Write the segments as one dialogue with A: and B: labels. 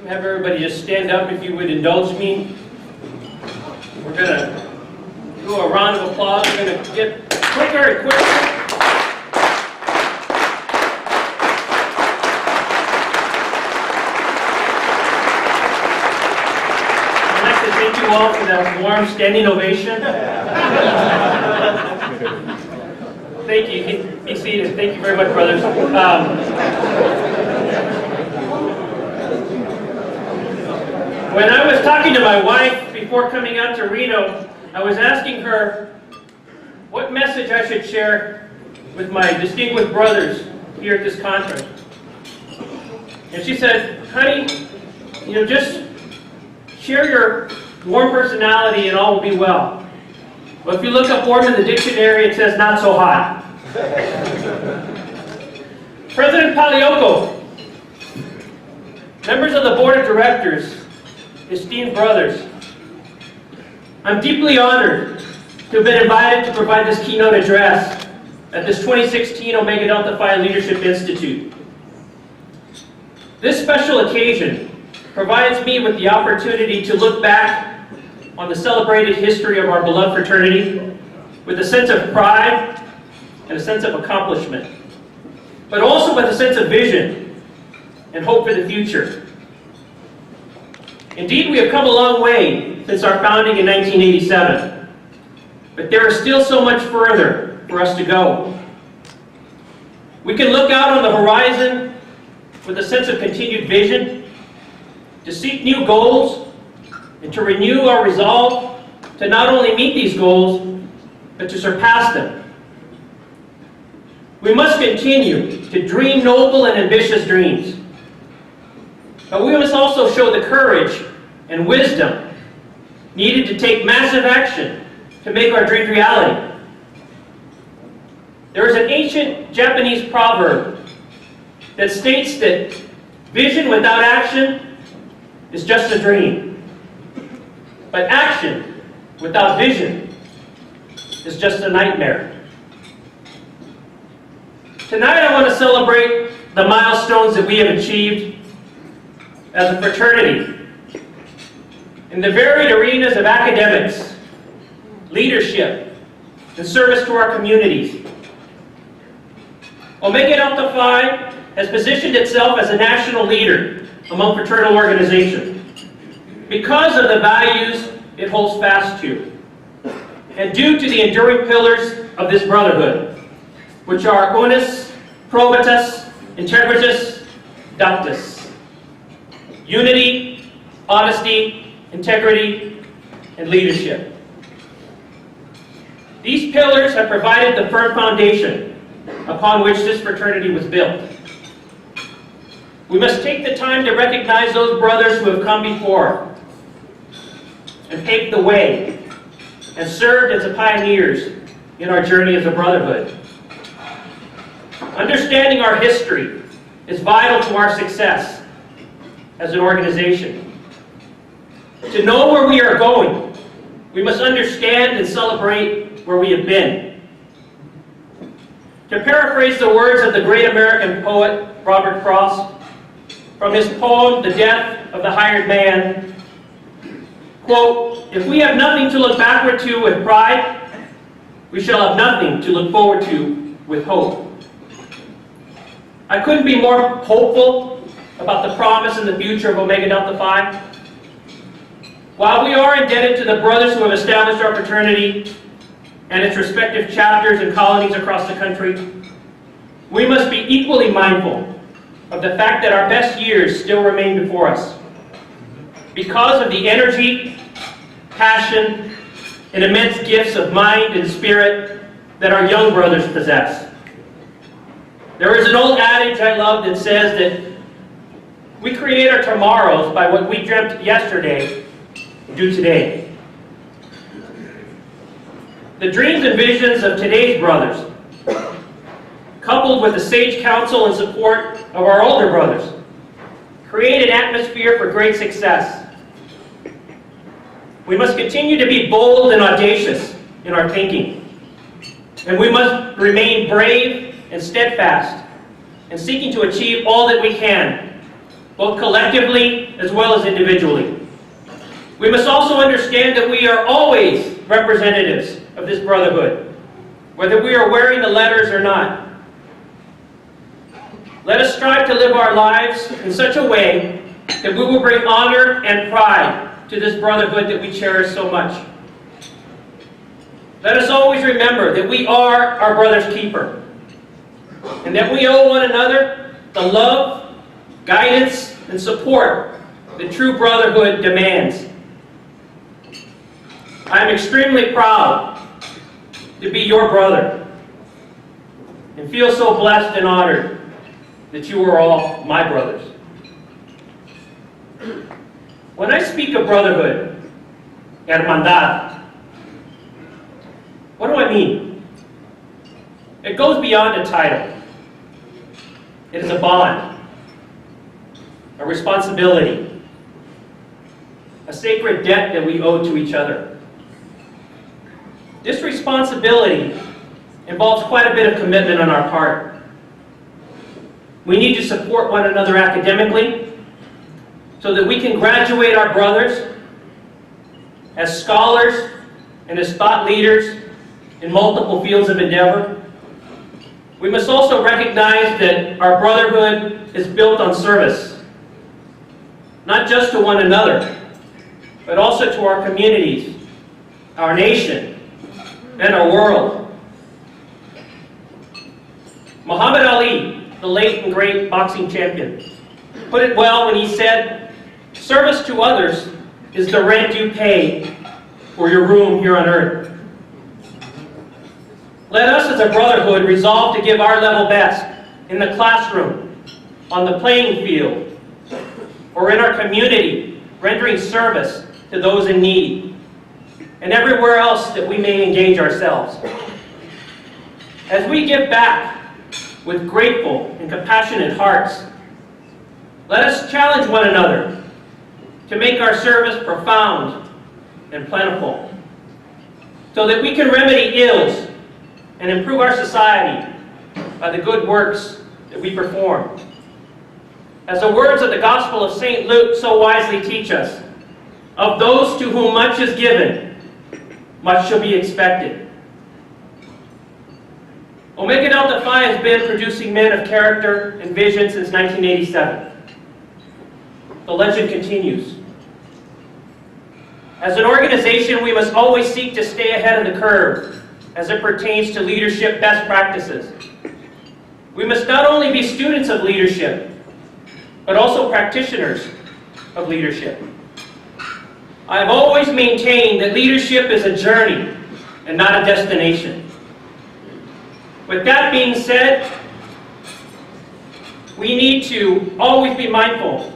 A: Have everybody just stand up if you would indulge me. We're going to do a round of applause. We're going to get quicker and quicker. I'd like to thank you all for that warm standing ovation. Thank you. You can be seated. Thank you very much, brothers. When I was talking to my wife before coming out to Reno, I was asking her what message I should share with my distinguished brothers here at this conference. And she said, honey, just share your warm personality and all will be well. But if you look up warm in the dictionary, it says not so hot. President Palioko, members of the board of directors, esteemed brothers, I'm deeply honored to have been invited to provide this keynote address at this 2016 Omega Delta Phi Leadership Institute. This special occasion provides me with the opportunity to look back on the celebrated history of our beloved fraternity with a sense of pride and a sense of accomplishment, but also with a sense of vision and hope for the future. Indeed, we have come a long way since our founding in 1987, but there is still so much further for us to go. We can look out on the horizon with a sense of continued vision, to seek new goals, and to renew our resolve to not only meet these goals, but to surpass them. We must continue to dream noble and ambitious dreams. But we must also show the courage and wisdom needed to take massive action to make our dreams reality. There is an ancient Japanese proverb that states that vision without action is just a dream, but action without vision is just a nightmare. Tonight I want to celebrate the milestones that we have achieved as a fraternity in the varied arenas of academics, leadership, and service to our communities. Omega Delta Phi has positioned itself as a national leader among fraternal organizations because of the values it holds fast to, and due to the enduring pillars of this brotherhood, which are unus, probitus, integritas, ductus. Unity, honesty, integrity, and leadership. These pillars have provided the firm foundation upon which this fraternity was built. We must take the time to recognize those brothers who have come before and paved the way and served as the pioneers in our journey as a brotherhood. Understanding our history is vital to our success as an organization. To know where we are going, we must understand and celebrate where we have been. To paraphrase the words of the great American poet Robert Frost, from his poem, The Death of the Hired Man, quote, "If we have nothing to look backward to with pride, we shall have nothing to look forward to with hope." I couldn't be more hopeful about the promise and the future of Omega Delta Phi. While we are indebted to the brothers who have established our fraternity and its respective chapters and colonies across the country, we must be equally mindful of the fact that our best years still remain before us because of the energy, passion, and immense gifts of mind and spirit that our young brothers possess. There is an old adage I love that says that we create our tomorrows by what we dreamt yesterday do today. The dreams and visions of today's brothers, coupled with the sage counsel and support of our older brothers, create an atmosphere for great success. We must continue to be bold and audacious in our thinking, and we must remain brave and steadfast in seeking to achieve all that we can both collectively as well as individually. We must also understand that we are always representatives of this brotherhood, whether we are wearing the letters or not. Let us strive to live our lives in such a way that we will bring honor and pride to this brotherhood that we cherish so much. Let us always remember that we are our brother's keeper, and that we owe one another the love, guidance, and support that true brotherhood demands. I am extremely proud to be your brother, and feel so blessed and honored that you are all my brothers. When I speak of brotherhood, hermandad, what do I mean? It goes beyond a title. It is a bond, a responsibility, a sacred debt that we owe to each other. This responsibility involves quite a bit of commitment on our part. We need to support one another academically so that we can graduate our brothers as scholars and as thought leaders in multiple fields of endeavor. We must also recognize that our brotherhood is built on service, not just to one another, but also to our communities, our nation, and our world. Muhammad Ali, the late and great boxing champion, put it well when he said, "Service to others is the rent you pay for your room here on earth." Let us as a brotherhood resolve to give our level best in the classroom, on the playing field, or in our community, rendering service to those in need, and everywhere else that we may engage ourselves. As we give back with grateful and compassionate hearts, let us challenge one another to make our service profound and plentiful, so that we can remedy ills and improve our society by the good works that we perform. As the words of the Gospel of St. Luke so wisely teach us, of those to whom much is given, much shall be expected. Omega Delta Phi has been producing men of character and vision since 1987. The legend continues. As an organization, we must always seek to stay ahead of the curve as it pertains to leadership best practices. We must not only be students of leadership, but also practitioners of leadership. I have always maintained that leadership is a journey and not a destination. With that being said, we need to always be mindful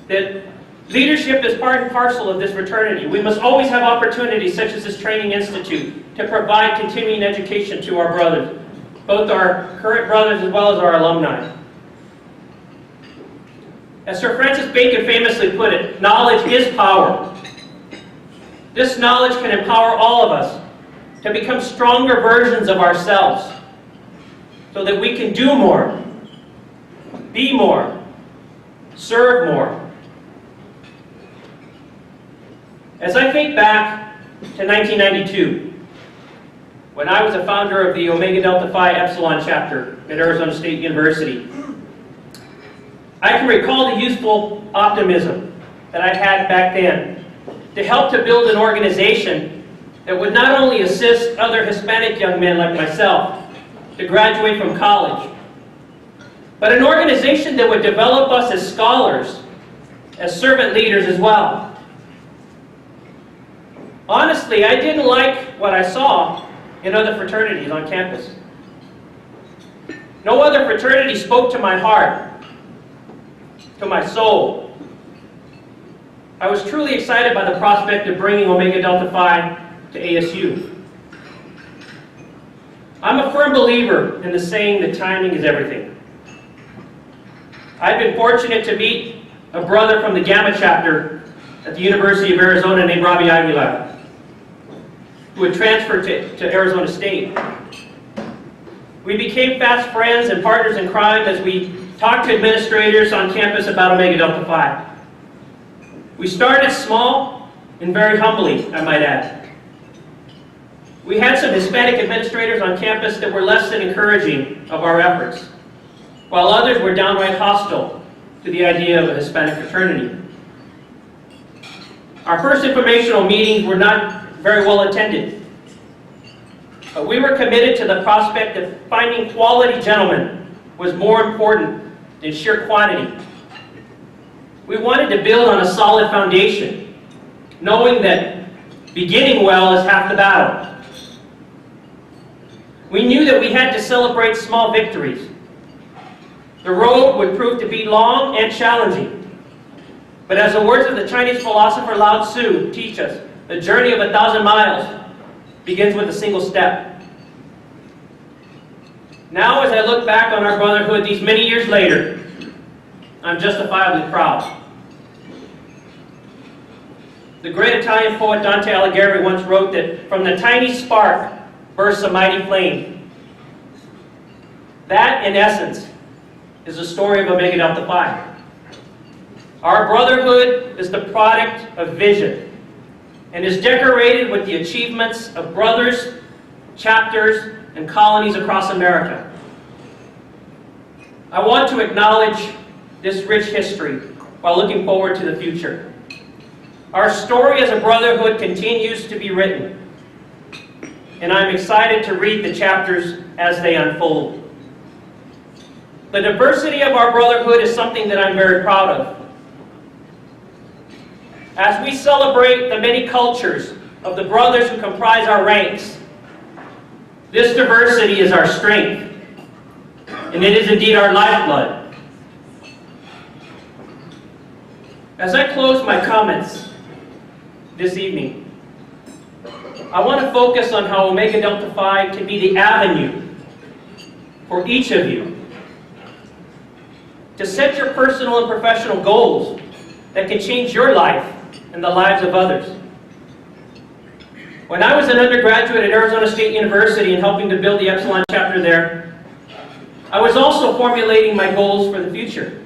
A: that leadership is part and parcel of this fraternity. We must always have opportunities such as this training institute to provide continuing education to our brothers, both our current brothers as well as our alumni. As Sir Francis Bacon famously put it, knowledge is power. This knowledge can empower all of us to become stronger versions of ourselves so that we can do more, be more, serve more. As I think back to 1992, when I was a founder of the Omega Delta Phi Epsilon chapter at Arizona State University, I can recall the youthful optimism that I had back then to help to build an organization that would not only assist other Hispanic young men like myself to graduate from college, but an organization that would develop us as scholars, as servant leaders as well. Honestly, I didn't like what I saw in other fraternities on campus. No other fraternity spoke to my heart, to my soul. I was truly excited by the prospect of bringing Omega Delta Phi to ASU. I'm a firm believer in the saying that timing is everything. I've been fortunate to meet a brother from the Gamma chapter at the University of Arizona named Robbie Aguilar, who had transferred to Arizona State. We became fast friends and partners in crime as we talked to administrators on campus about Omega Delta Phi. We started small and very humbly, I might add. We had some Hispanic administrators on campus that were less than encouraging of our efforts, while others were downright hostile to the idea of a Hispanic fraternity. Our first informational meetings were not very well attended, but we were committed to the prospect of finding quality gentlemen was more important than sheer quantity. We wanted to build on a solid foundation, knowing that beginning well is half the battle. We knew that we had to celebrate small victories. The road would prove to be long and challenging. But as the words of the Chinese philosopher Lao Tzu teach us, the journey of 1,000 miles begins with a single step. Now, as I look back on our brotherhood these many years later, I'm justifiably proud. The great Italian poet Dante Alighieri once wrote that from the tiny spark bursts a mighty flame. That, in essence, is the story of Omega Delta Phi. Our brotherhood is the product of vision and is decorated with the achievements of brothers, chapters, and colonies across America. I want to acknowledge this rich history while looking forward to the future. Our story as a brotherhood continues to be written, and I'm excited to read the chapters as they unfold. The diversity of our brotherhood is something that I'm very proud of. As we celebrate the many cultures of the brothers who comprise our ranks, this diversity is our strength, and it is indeed our lifeblood. As I close my comments this evening, I want to focus on how Omega Delta Phi can be the avenue for each of you to set your personal and professional goals that can change your life and the lives of others. When I was an undergraduate at Arizona State University and helping to build the Epsilon chapter there, I was also formulating my goals for the future.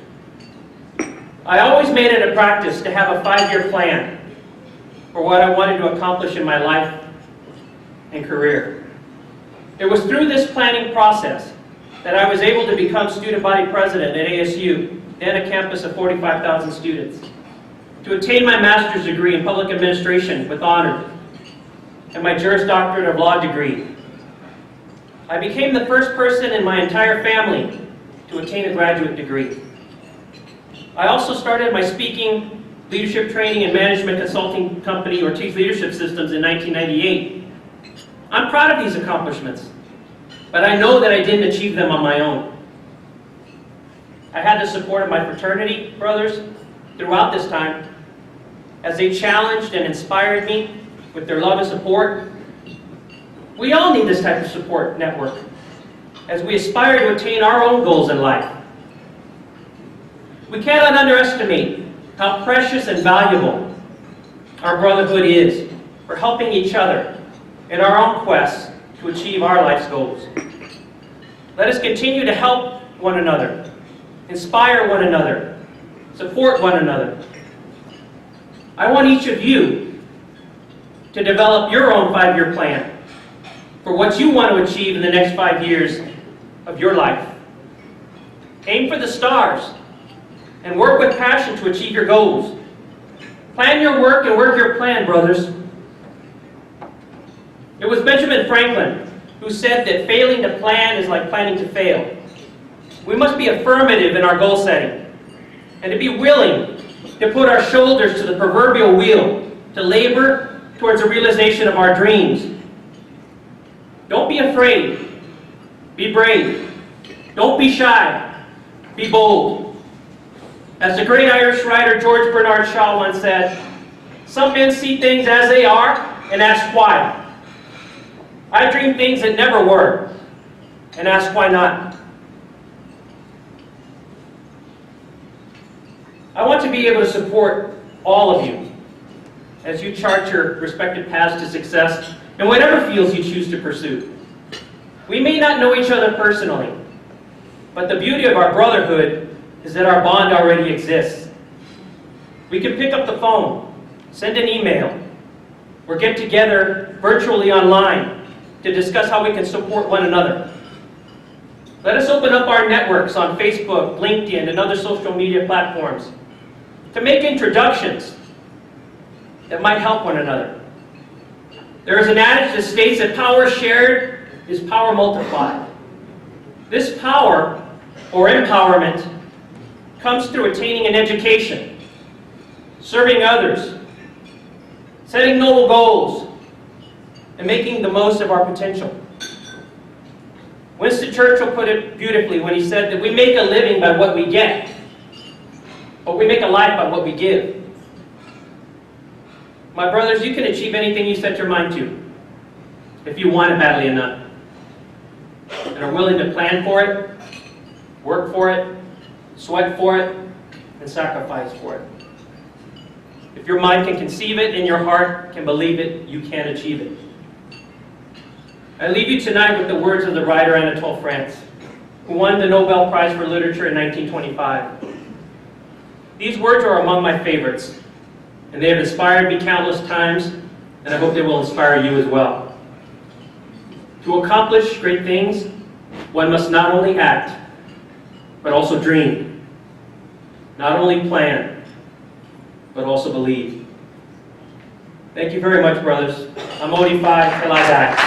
A: I always made it a practice to have a 5-year plan for what I wanted to accomplish in my life and career. It was through this planning process that I was able to become student body president at ASU, then a campus of 45,000 students, to attain my master's degree in public administration with honors, and my Juris Doctorate of Law degree. I became the first person in my entire family to attain a graduate degree. I also started my speaking, leadership training, and management consulting company, Ortiz Leadership Systems, in 1998. I'm proud of these accomplishments, but I know that I didn't achieve them on my own. I had the support of my fraternity brothers throughout this time, as they challenged and inspired me with their love and support. We all need this type of support network as we aspire to attain our own goals in life. We cannot underestimate how precious and valuable our brotherhood is for helping each other in our own quest to achieve our life's goals. Let us continue to help one another, inspire one another, support one another. I want each of you to develop your own 5-year plan for what you want to achieve in the next 5 years of your life. Aim for the stars and work with passion to achieve your goals. Plan your work and work your plan, brothers. It was Benjamin Franklin who said that failing to plan is like planning to fail. We must be affirmative in our goal setting and to be willing to put our shoulders to the proverbial wheel, to labor towards the realization of our dreams. Don't be afraid. Be brave. Don't be shy. Be bold. As the great Irish writer George Bernard Shaw once said, "Some men see things as they are and ask why. I dream things that never were and ask why not." I want to be able to support all of you as you chart your respective paths to success in whatever fields you choose to pursue. We may not know each other personally, But the beauty of our brotherhood is that our bond already exists. We can pick up the phone, send an email, or get together virtually online to discuss how we can support one another. Let us open up our networks on Facebook, LinkedIn, and other social media platforms to make introductions that might help one another. There is an adage that states that power shared is power multiplied. This power, or empowerment, comes through attaining an education, serving others, setting noble goals, and making the most of our potential. Winston Churchill put it beautifully when he said that we make a living by what we get, but we make a life by what we give. My brothers, you can achieve anything you set your mind to, if you want it badly enough, and are willing to plan for it, work for it, sweat for it, and sacrifice for it. If your mind can conceive it and your heart can believe it, you can achieve it. I leave you tonight with the words of the writer Anatole France, who won the Nobel Prize for Literature in 1925. These words are among my favorites, and they have inspired me countless times, and I hope they will inspire you as well. To accomplish great things, one must not only act, but also dream. Not only plan, but also believe. Thank you very much, brothers. I'm Odi Phi till I die.